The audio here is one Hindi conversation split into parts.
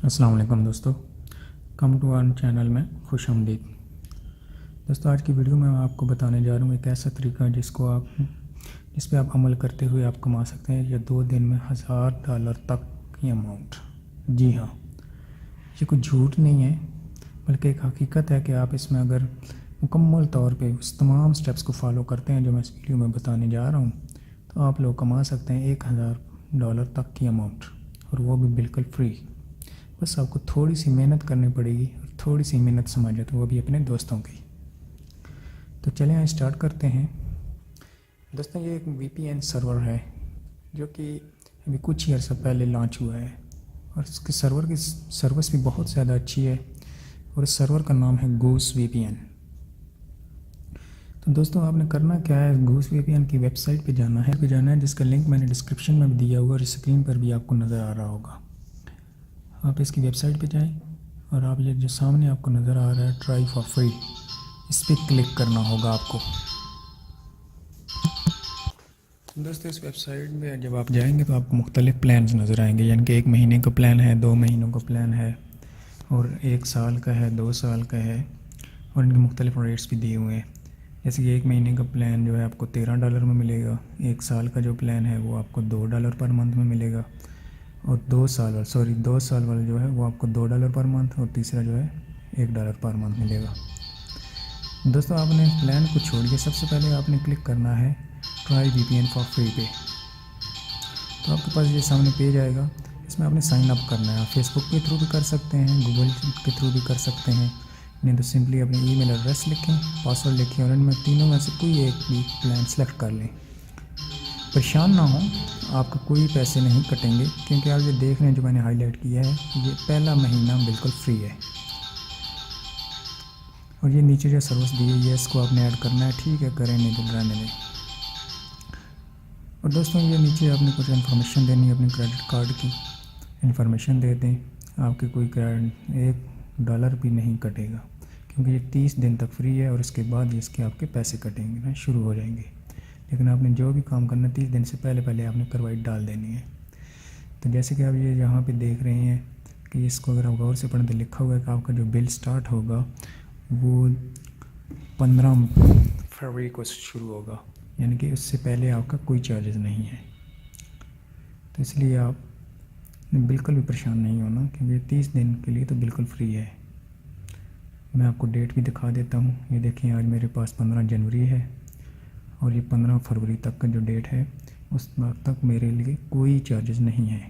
अस्सलाम वालेकुम दोस्तों, कम टू आवर चैनल में खुश आमदीद। दोस्तों, आज की वीडियो में मैं आपको बताने जा रहा हूँ एक ऐसा तरीका जिस पे आप अमल करते हुए आप कमा सकते हैं या 2 दिन में $1000 तक की अमाउंट। जी हाँ, ये कोई झूठ नहीं है, बल्कि एक हकीकत है कि आप इसमें अगर मुकम्मल तौर पे उस तमाम स्टेप्स को फॉलो करते हैं जो मैं इस वीडियो में बताने जा रहा हूँ, तो आप लोग कमा सकते हैं $1000 तक की अमाउंट, और वो भी बिल्कुल फ्री। बस आपको थोड़ी सी मेहनत करनी पड़ेगी, और थोड़ी सी मेहनत समझ तो वो भी अपने दोस्तों की। तो चलें स्टार्ट करते हैं। दोस्तों, ये एक VPN सर्वर है जो कि अभी कुछ ही अर्सा पहले लॉन्च हुआ है, और इसके सर्वर की सर्विस भी बहुत ज़्यादा अच्छी है, और इस सर्वर का नाम है गूस VPN। तो दोस्तों, आपने करना क्या है, गूस VPN की वेबसाइट पे जाना है जिसका लिंक मैंने डिस्क्रिप्शन में भी दिया हुआ और स्क्रीन पर भी आपको नज़र आ रहा होगा। आप इसकी वेबसाइट पे जाएं और आप ये जो सामने आपको नज़र आ रहा है ट्राई फॉर फ्री, इस पर क्लिक करना होगा आपको। दोस्तों, इस वेबसाइट में जब आप जाएंगे तो आपको मुख्तलिफ़ प्लान्स नज़र आएंगे, यानी कि 1 महीने का प्लान है, 2 महीनों का प्लान है, और 1 साल का है, 2 साल का है, और इनके मुख्तलिफ़ रेट्स भी दिए हुए हैं। जैसे कि 1 महीने का प्लान जो है आपको $13 में मिलेगा, 1 साल का जो प्लान है वो आपको $2 पर मंथ में मिलेगा, और 2 साल वाला जो है वो आपको $2 पर मंथ, और तीसरा जो है $1 पर मंथ मिलेगा। दोस्तों, आपने प्लान को छोड़िए, सबसे पहले आपने क्लिक करना है ट्राई VPN फॉर फ्री पे। तो आपके पास ये सामने पेज आएगा, इसमें आपने साइन अप करना है। आप फेसबुक के थ्रू भी कर सकते हैं, गूगल के थ्रू भी कर सकते हैं, नहीं तो सिंपली अपनी ईमेल एड्रेस लिखें, पासवर्ड लिखें, और इनमें तीनों में से कोई एक भी प्लान सेलेक्ट कर लें। परेशान ना हो, आपके कोई पैसे नहीं कटेंगे, क्योंकि आप ये देख रहे हैं जो मैंने हाईलाइट किया है, ये पहला महीना बिल्कुल फ्री है। और ये नीचे जो सर्विस दी है ये इसको आपने ऐड करना है, ठीक है, करें नहीं तो रहने दें। और दोस्तों, ये नीचे आपने कुछ इन्फॉर्मेशन देनी है, अपने क्रेडिट कार्ड की इन्फॉर्मेशन दे दें। आपके कोई $1 भी नहीं कटेगा, क्योंकि ये 30 दिन तक फ्री है, और इसके बाद इसके आपके पैसे कटेंगे ना शुरू हो जाएंगे। लेकिन आपने जो भी काम करना 30 दिन से पहले आपने करवाई डाल देनी है। तो जैसे कि आप ये यहाँ पे देख रहे हैं कि इसको अगर आप गौर से पढ़ें तो लिखा हुआ है कि आपका जो बिल स्टार्ट होगा वो 15 फरवरी को शुरू होगा, यानी कि उससे पहले आपका कोई चार्जेस नहीं है। तो इसलिए आप बिल्कुल भी परेशान नहीं होना, क्योंकि 30 दिन के लिए तो बिल्कुल फ्री है। मैं आपको डेट भी दिखा देता हूँ। ये देखिए, आज मेरे पास 15 जनवरी है, और ये 15 फरवरी तक का जो डेट है उस वक्त तक मेरे लिए कोई चार्जेस नहीं है।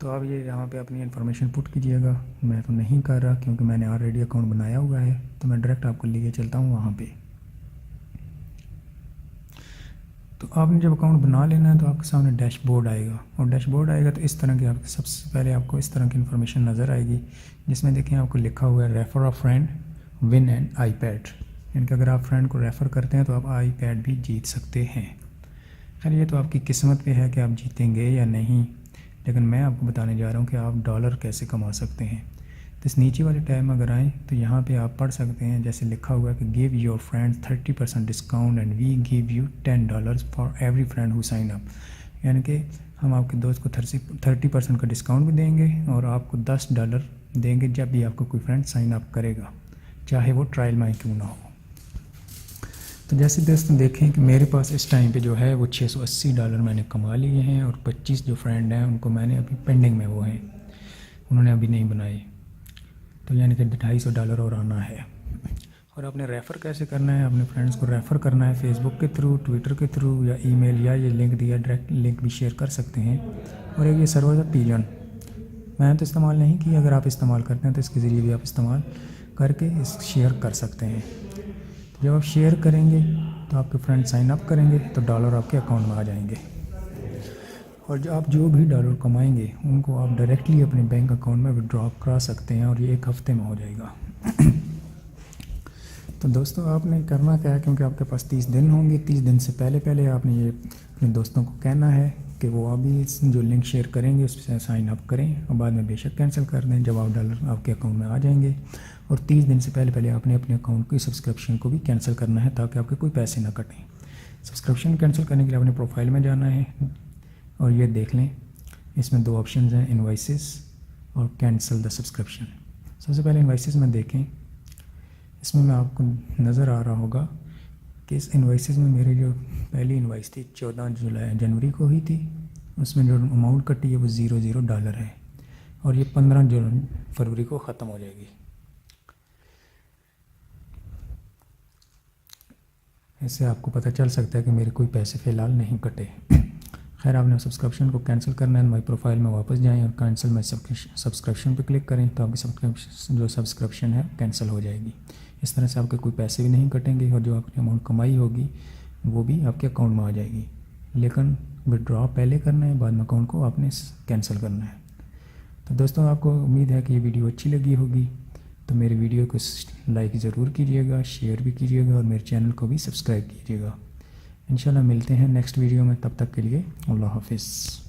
तो आप ये यहाँ पे अपनी इन्फॉर्मेशन पुट कीजिएगा। मैं तो नहीं कर रहा, क्योंकि मैंने ऑलरेडी अकाउंट बनाया हुआ है, तो मैं डायरेक्ट आपको लिए चलता हूँ वहाँ पे। तो आपने जब अकाउंट बना लेना है तो आपके सामने डैशबोर्ड आएगा, और डैशबोर्ड आएगा तो इस तरह की आपके सबसे पहले आपको इस तरह की इन्फॉर्मेशन नज़र आएगी, जिसमें देखें आपको लिखा हुआ है refer a friend win N iPad, यानी कि अगर आप फ्रेंड को रेफ़र करते हैं तो आप iPad भी जीत सकते हैं। खैर, ये तो आपकी किस्मत पे है कि आप जीतेंगे या नहीं, लेकिन मैं आपको बताने जा रहा हूँ कि आप डॉलर कैसे कमा सकते हैं। तो इस नीचे वाले टैब में अगर आएँ तो यहाँ पे आप पढ़ सकते हैं, जैसे लिखा हुआ है कि give your friends 30% discount and we give you $10 for every friend who sign up, यानी कि हम आपके दोस्त को 30% का डिस्काउंट भी देंगे, और आपको $10 देंगे जब भी आपको कोई फ्रेंड साइन अप करेगा, चाहे वो ट्रायल में क्यों ना हो। तो जैसे दोस्तों देखें कि मेरे पास इस टाइम पे जो है वो $680 मैंने कमा लिए हैं, और 25 जो फ्रेंड हैं उनको मैंने अभी पेंडिंग में वो हैं, उन्होंने अभी नहीं बनाए, तो यानी कि $250 और आना है। और आपने रेफ़र कैसे करना है, अपने फ्रेंड्स को रेफ़र करना है फेसबुक के थ्रू, ट्विटर के थ्रू, या ईमेल, या ये लिंक दिया डायरेक्ट लिंक भी शेयर कर सकते हैं। और एक ये सर्वर है पिजन, मैंने तो इस्तेमाल नहीं किया, अगर आप इस्तेमाल करते हैं तो इसके ज़रिए भी आप इस्तेमाल करके इस शेयर कर सकते हैं। जब आप शेयर करेंगे तो आपके फ्रेंड साइन अप करेंगे तो डॉलर आपके अकाउंट में आ जाएंगे, और आप जो भी डॉलर कमाएंगे उनको आप डायरेक्टली अपने बैंक अकाउंट में विड्रॉ करा सकते हैं, और ये 1 हफ़्ते में हो जाएगा। तो दोस्तों, आपने करना क्या है, क्योंकि आपके पास 30 दिन होंगे, 30 दिन से पहले आपने ये अपने दोस्तों को कहना है कि वो अभी जो लिंक शेयर करेंगे उस पर साइन अप करें, और बाद में बेशक कैंसिल कर दें जब आप डॉलर आपके अकाउंट में आ जाएंगे। और 30 दिन से पहले आपने अपने अकाउंट की सब्सक्रिप्शन को भी कैंसिल करना है, ताकि आपके कोई पैसे ना कटें। सब्सक्रिप्शन कैंसिल करने के लिए अपने प्रोफाइल में जाना है, और ये देख लें, इसमें 2 ऑप्शन हैं, इनवॉइसेस और कैंसिल द सब्सक्रिप्शन। सबसे पहले इन्वाइसेस में देखें, इसमें मैं आपको नज़र आ रहा होगा कि इस इन्वाइसेस में मेरी जो पहली इन्वाइस थी 14 जनवरी को हुई थी, उसमें जो अमाउंट कटी है वो $00 है और ये 15 फरवरी को ख़त्म हो जाएगी। इससे आपको पता चल सकता है कि मेरे कोई पैसे फ़िलहाल नहीं कटे। खैर, आपने सब्सक्रिप्शन को कैंसिल करना है, माई प्रोफाइल में वापस जाएं और कैंसिल माई सब्सक्रिप्शन पर क्लिक करें तो आपकी जो सब्सक्रिप्शन है कैंसिल हो जाएगी। इस तरह से आपके कोई पैसे भी नहीं कटेंगे और जो आपकी अमाउंट कमाई होगी वो भी आपके अकाउंट में आ जाएगी। लेकिन विड्रॉ पहले करना है, बाद में अकाउंट को आपने कैंसिल करना है। तो दोस्तों, आपको उम्मीद है कि ये वीडियो अच्छी लगी होगी, तो मेरे वीडियो को लाइक ज़रूर कीजिएगा, शेयर भी कीजिएगा और मेरे चैनल को भी सब्सक्राइब कीजिएगा। इंशाल्लाह मिलते हैं नेक्स्ट वीडियो में, तब तक के लिए अल्लाह हाफिज़।